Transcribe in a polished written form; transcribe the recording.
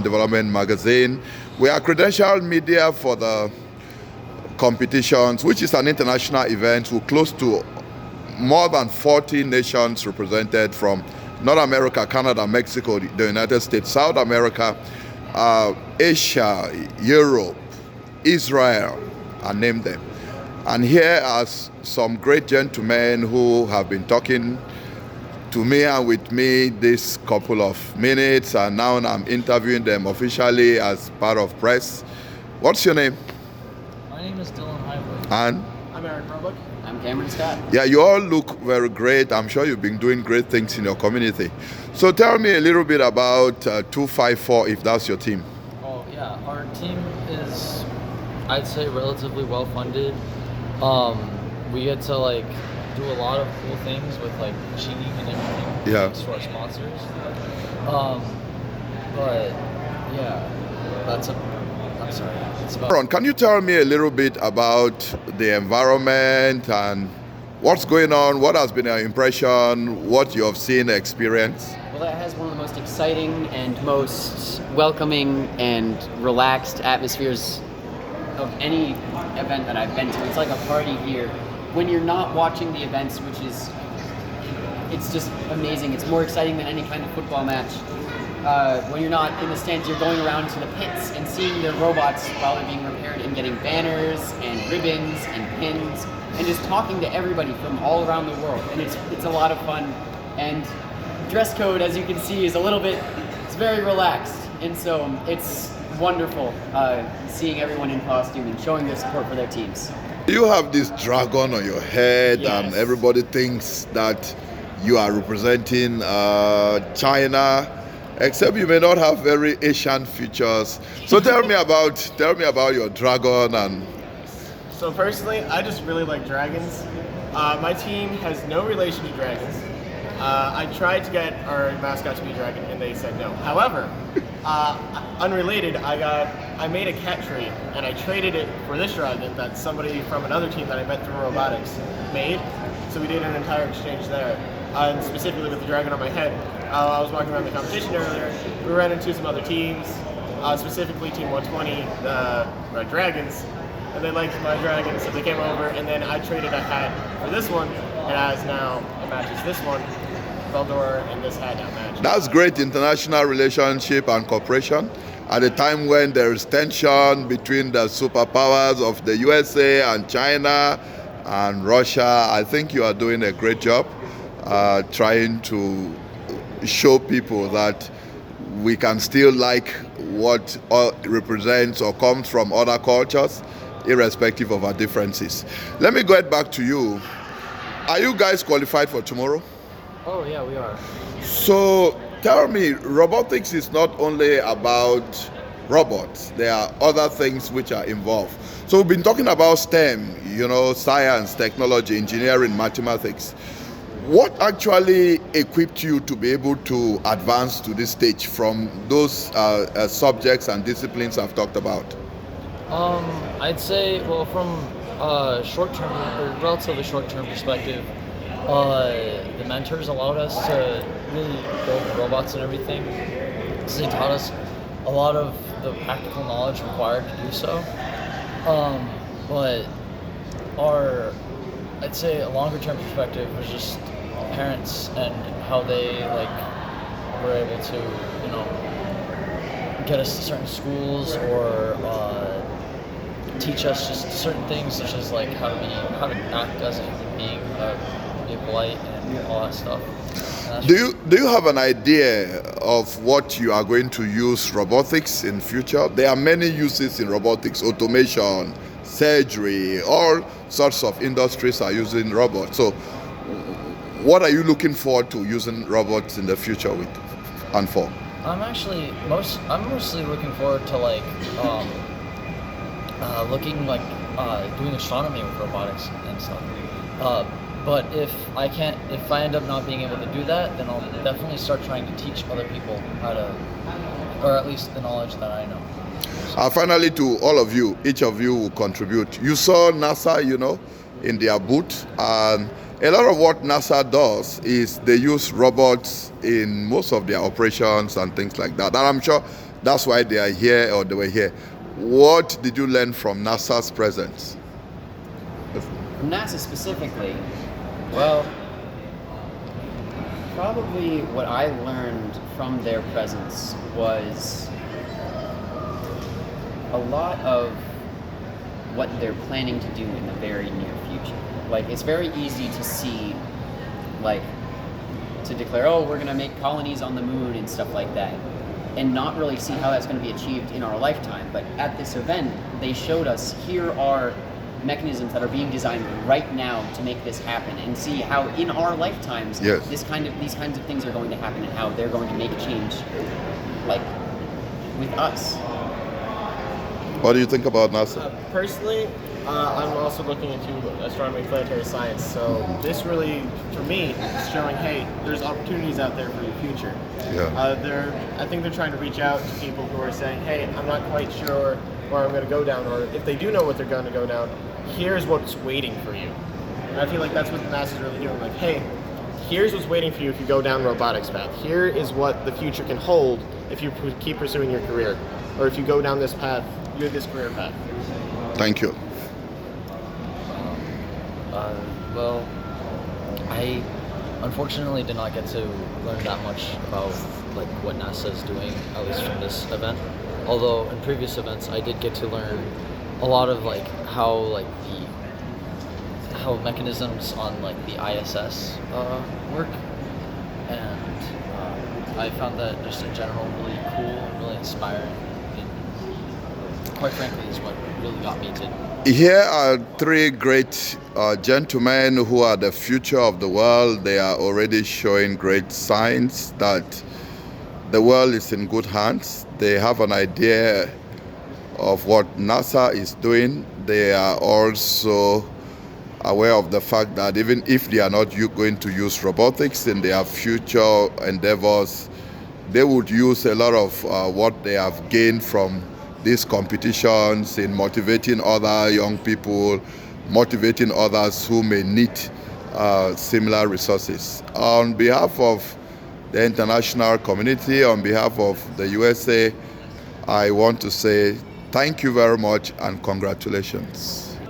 Development magazine. We are credentialed media for the competitions, which is an international event. We're close to more than 40 nations represented from North America, Canada, Mexico, the United States, South America, Asia, Europe, Israel, I name them. And here are some great gentlemen who have been talking to me and with me this couple of minutes, and now I'm interviewing them officially as part of press. What's your name? My name is Dylan Hively. And? I'm Eric Robotics. I'm Cameron Scott. Yeah, you all look very great. I'm sure you've been doing great things in your community. So tell me a little bit about 254, if that's your team. Oh yeah, our team is, I'd say, relatively well funded. We get to do a lot of cool things with machining and everything. Yeah. Thanks to our sponsors. But yeah, I'm sorry. It's about. Ron, can you tell me a little bit about the environment and what's going on? What has been your impression? What you have seen, experienced? Well, that has one of the most exciting and most welcoming and relaxed atmospheres of any event that I've been to. It's like a party here. When you're not watching the events, it's just amazing. It's more exciting than any kind of football match. When you're not in the stands, you're going around to the pits and seeing the robots while they're being repaired and getting banners and ribbons and pins and just talking to everybody from all around the world. And it's a lot of fun. And dress code, as you can see, is it's very relaxed. And so it's wonderful seeing everyone in costume and showing their support for their teams. You have this dragon on your head, Yes. and everybody thinks that you are representing China, except you may not have very Asian features. So tell me about your dragon. And So personally, I just really like dragons. My team has no relation to dragons. I tried to get our mascot to be a dragon, and they said no. However, unrelated, I made a cat tree, and I traded it for this dragon that somebody from another team that I met through Robotics made. So we did an entire exchange there. And specifically with the dragon on my head, I was walking around the competition earlier. We ran into some other teams, specifically Team 120, the Red Dragons, and they liked my dragon, so they came over, and then I traded a hat for this one, and as now it matches this one. Veldor and this hat now match. that's great international relationship and cooperation at a time when there is tension between the superpowers of the USA and China and Russia. I think you are doing a great job trying to show people that we can still like what represents or comes from other cultures, irrespective of our differences. Let me go back to you. Are you guys qualified for tomorrow? Oh yeah, we are. So tell me, robotics is not only about robots. There are other things which are involved. So we've been talking about STEM, science, technology, engineering, mathematics. What actually equipped you to be able to advance to this stage from those subjects and disciplines I've talked about? I'd say, well, from a short-term or relatively short-term perspective, the mentors allowed us to really build robots and everything. So they taught us a lot of the practical knowledge required to do so. But I'd say a longer-term perspective was just parents and how they were able to, get us to certain schools or teach us just certain things, such as how to act as a human being, be polite and all that stuff. Do you have an idea of what you are going to use robotics in future? There are many uses in robotics: automation, surgery, all sorts of industries are using robots. So what are you looking forward to using robots in the future with and for? I'm mostly looking forward to doing astronomy with robotics and stuff. But if I end up not being able to do that, then I'll definitely start trying to teach other people how to, or at least the knowledge that I know. Finally, to all of you, each of you will contribute. You saw NASA, in their booth, and a lot of what NASA does is they use robots in most of their operations and things like that. And I'm sure That's why they are here, or they were here. What did you learn from NASA's presence? From NASA specifically, well, probably what I learned from their presence was a lot of what they're planning to do in the very near future. Like, it's very easy to see, like, to declare, oh, we're going to make colonies on the moon and stuff like that, and not really see how that's going to be achieved in our lifetime. But at this event, they showed us, here are mechanisms that are being designed right now to make this happen, and see how in our lifetimes these kinds of things are going to happen, and how they're going to make a change, like, with us. What do you think about NASA? Personally, I'm also looking into astronomy and planetary science, so this really, for me, is showing, hey, there's opportunities out there for the future. Yeah. I think they're trying to reach out to people who are saying, hey, I'm not quite sure where I'm going to go down, or if they do know what they're going to go down, here's what's waiting for you. And I feel like that's what NASA's really doing. Like, hey, here's what's waiting for you if you go down the robotics path. Here is what the future can hold if you keep pursuing your career, or if you go down this path, this career path. Thank you. Well, I unfortunately did not get to learn that much about like what NASA is doing, at least from this event. Although in previous events, I did get to learn a lot of like how mechanisms on like the ISS work, and I found that just in general really cool and really inspiring. And quite frankly, is what really got me to. Here are three great gentlemen who are the future of the world. They are already showing great signs that the world is in good hands. They have an idea of what NASA is doing. They are also aware of the fact that even if they are not going to use robotics in their future endeavors, they would use a lot of what they have gained from these competitions in motivating other young people, motivating others who may need similar resources. On behalf of the international community, on behalf of the USA, I want to say thank you very much and congratulations.